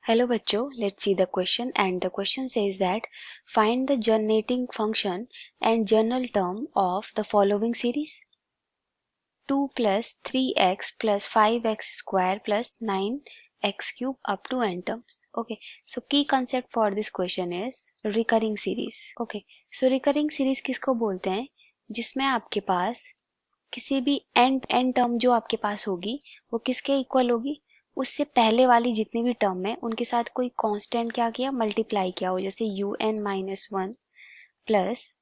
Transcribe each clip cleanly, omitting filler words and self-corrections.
Hello बच्चों, let's see the question and the question says that find the generating function and general term of the following series 2 plus 3x plus 5x square plus 9x cube up to n terms. Okay, so key concept for this question is recurring series. Okay, so recurring series किसको बोलते हैं? जिसमें आपके पास किसी भी n term जो आपके पास होगी वो किसके इक्वल होगी? उससे पहले वाली जितनी भी टर्म है उनके साथ कोई कांस्टेंट क्या किया, मल्टीप्लाई किया हो, जैसे un-1 plus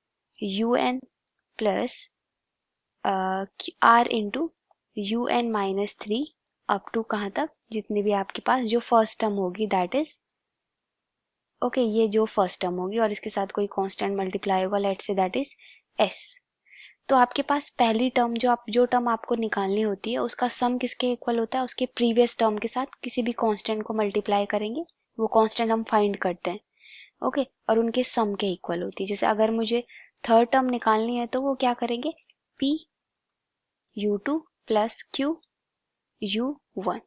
un plus r into un-3 up to कहाँ तक, जितनी भी आपके पास जो फर्स्ट टर्म होगी दैट इज ओके, ये जो फर्स्ट टर्म होगी और इसके साथ कोई कांस्टेंट मल्टीप्लाई होगा, let's say that is s। तो आपके पास पहली टर्म जो टर्म आपको निकालनी होती है उसका सम किसके इक्वल होता है? उसके प्रीवियस टर्म के साथ किसी भी कांस्टेंट को मल्टीप्लाई करेंगे, वो कांस्टेंट हम फाइंड करते हैं। ओके, और उनके सम के इक्वल होती है। जैसे अगर मुझे थर्ड टर्म निकालनी है तो वो क्या करेंगे, p u2 plus q u1।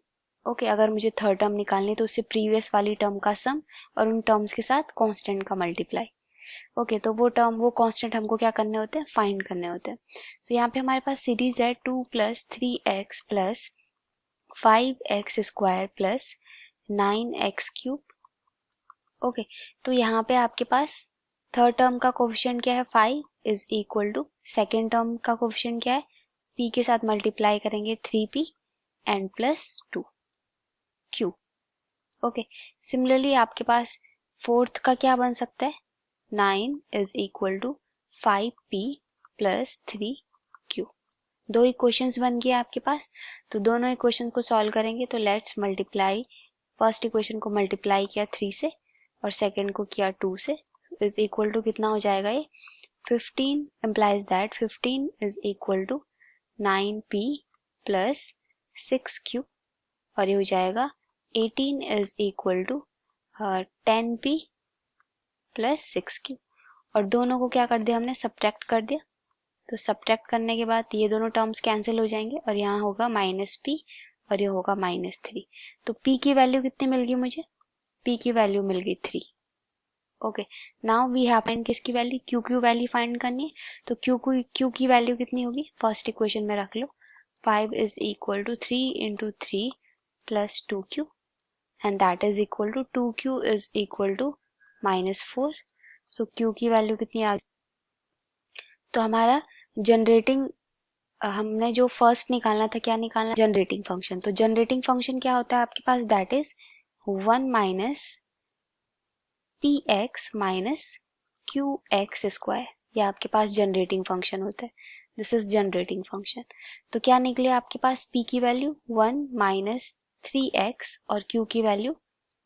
Okay, अगर मुझे थर्ड टर्म निकालनी है तो उससे प्रीवियस वाली टर्म का सम और उन टर्म्स के साथ कांस्टेंट का मल्टीप्लाई। ओके, तो वो टर्म वो कांस्टेंट हमको क्या करने होते हैं, फाइंड करने होते हैं। तो यहाँ पे हमारे पास सीरीज है 2 plus 3x plus 5x square plus 9x cube. Okay, तो यहाँ पे आपके पास थर्ड टर्म का कोफिशिएंट क्या है, 5 is equal to second term का कोफिशिएंट क्या है, p के साथ मल्टीप्लाई करेंगे 3p and plus 2q। Okay, similarly आपके पास फोर्थ का क्या बन सकता है, 9 is equal to 5p plus 3q। दो इक्वेशंस बन गए आपके पास। तो दोनों इक्वेशन को सॉल्व करेंगे तो लेट्स मल्टीप्लाई, फर्स्ट इक्वेशन को मल्टीप्लाई किया 3 से और सेकंड को किया 2 से, इज इक्वल टू कितना हो जाएगा, ये 15 implies that 15 is equal to 9p plus 6q और ये हो जाएगा 18 is equal to 10p plus 6q। और दोनों को क्या कर दिया हमने, सब्ट्रैक्ट कर दिया। तो सब्ट्रैक्ट करने के बाद ये दोनों टर्म्स कैंसिल हो जाएंगे और यहाँ होगा -p और ये होगा -3। तो p की वैल्यू कितनी मिल गई मुझे, p की वैल्यू मिल गई 3। Okay, now we have find किसकी वैल्यू, q वैल्यू फाइंड करनी है। तो q की वैल्यू कितनी होगी, फर्स्ट इक्वेशन में रख लो, 5 is equal to 3 into 3 plus 2q and that is equal to 2q is equal to -4। So q की वैल्यू कितनी आ गई, तो हमारा जनरेटिंग हमने जो फर्स्ट निकालना था, क्या निकालना, जनरेटिंग फंक्शन। तो जनरेटिंग फंक्शन क्या होता है आपके पास, that is 1 minus px minus qx square, ये आपके पास जनरेटिंग फंक्शन होता है। This is generating function. तो क्या निकले आपके पास, p की वैल्यू 1 माइनस 3x और q की value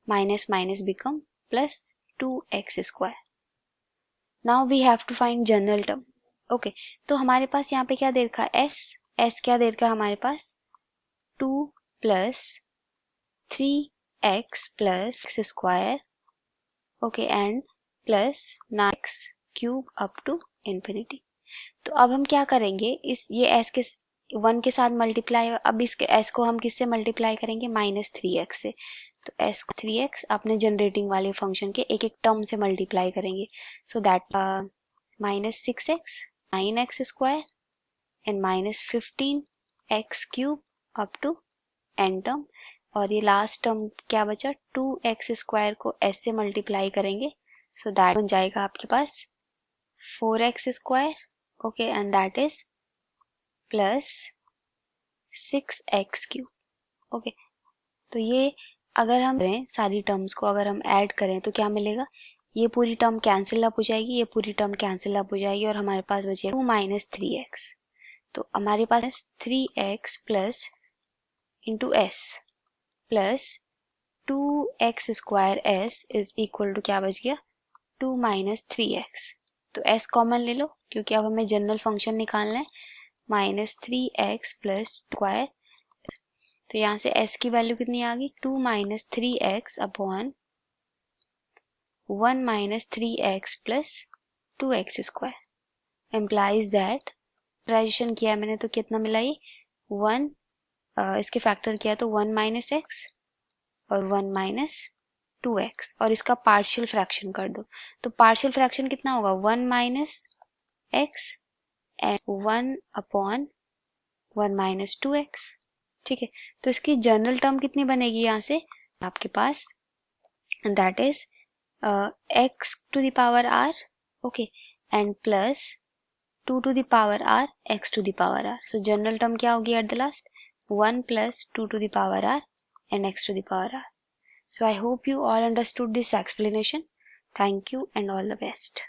minus minus become plus 2x square. Now we have to find general term. Okay, तो हमारे पास यहाँ पे क्या दे रखा है, s क्या दे रखा है हमारे पास, 2 plus 3x plus x square, okay, and plus 9x cube up to infinity. तो अब हम क्या करेंगे, इस ये s के 1 के साथ मल्टीप्लाई, अब इसके s को हम किससे मल्टीप्लाई करेंगे, -3x से। तो s को 3x अपने जनरेटिंग वाले फंक्शन के एक एक टर्म से मल्टीप्लाई करेंगे। So that -6x 9x square and -15x cube up to n term, और ये लास्ट टर्म क्या बचा, 2x स्क्वायर को s से मल्टीप्लाई करेंगे। सो दैट बन जाएगा आपके पास 4x square, okay, and that is plus 6x cube. Okay, तो ये अगर हम करें सारी टर्म्स को अगर हम ऐड करें तो क्या मिलेगा, ये पूरी टर्म कैंसिल अप हो जाएगी, ये पूरी टर्म कैंसिल अप हो जाएगी और हमारे पास बचेगा 2 माइनस 3x। तो हमारे पास 3x plus into s plus 2x square s is equal to क्या बच गया, 2 माइनस 3x। तो s कॉमन ले लो क्योंकि अब हमें जनरल फंक्शन निकालना है, -3x प्लस स्क्वायर। तो यहाँ से s की वैल्यू कितनी आ गई, 2 minus 3x upon 1 minus 3x plus 2x square implies that, factorization किया मैंने तो कितना मिला, ये 1 इसके फैक्टर किया तो 1 माइनस x और 1 माइनस 2x और इसका पार्शियल फ्रैक्शन कर दो। तो पार्शियल फ्रैक्शन कितना होगा 1 minus x and 1 upon 1 minus 2x। ठीक है, तो इसकी जनरल टर्म कितनी बनेगी यहाँ से आपके पास, that is x to the power r, okay, and plus 2 to the power r x to the power r. So general term क्या होगी at the last 1 plus 2 to the power r and x to the power r. So I hope you all understood this explanation. Thank you and all the best.